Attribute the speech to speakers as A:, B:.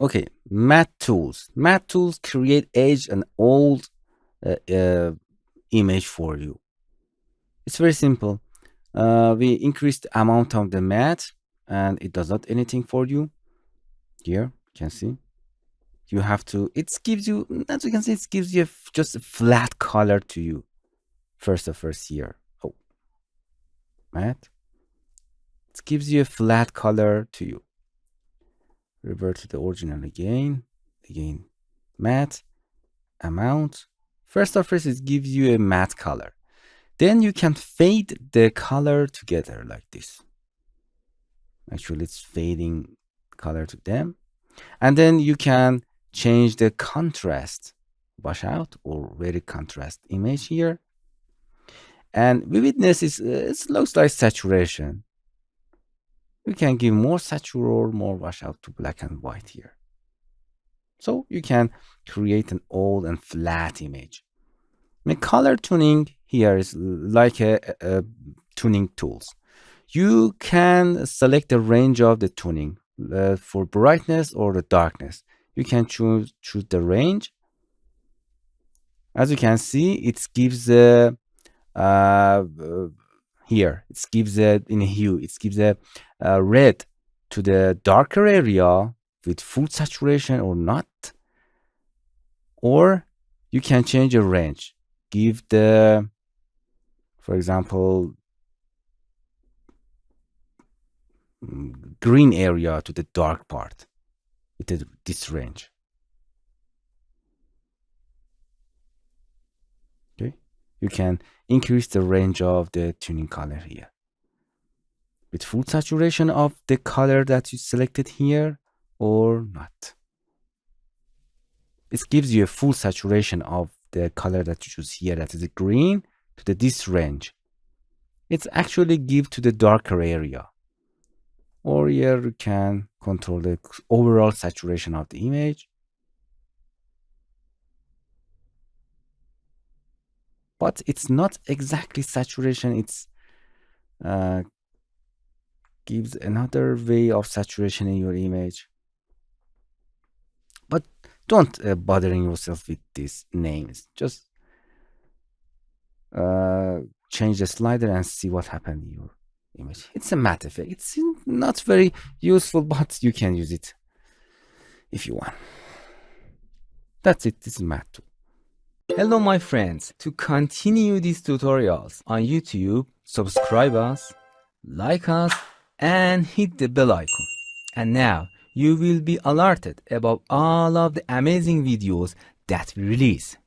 A: Okay, matte tools. Matte tools create aged and old image for you. It's very simple. We increase the amount of the matte and it does not anything for you. Here, you can see. You have to, it gives you, as you can see, it gives you just a flat color to you. First here. Oh, matte. It gives you a flat color to you. Revert to the original again. Again, matte, amount. First, it gives you a matte color. Then you can fade the color together like this. Actually, it's fading color to them. And then you can change the contrast, wash out or very contrast image here. And vividness is it looks like saturation. You can give more saturate or more wash out to black and white here. So you can create an old and flat image. The color tuning here is like a tuning tools. You can select the range of the tuning for brightness or the darkness. You can choose the range. As you can see, it gives here it gives in hue. It gives a red to the darker area with full saturation or not. Or you can change the range. Give the, for example, green area to the dark part with this range. Okay, you can increase the range of the tuning color here with full saturation of the color that you selected here or not. It gives you a full saturation of the color that you choose here, that is a green, to this range. It's actually give to the darker area. Or here you can control the overall saturation of the image. But it's not exactly saturation. It's gives another way of saturation in your image. But don't bothering yourself with these names. Just change the slider and see what happened in your image. It's a matte effect. It's not very useful, but you can use it if you want. That's it. This is matte tool. Hello my friends. To continue these tutorials on YouTube, subscribe us, like us, and hit the bell icon. And now you will be alerted about all of the amazing videos that we release.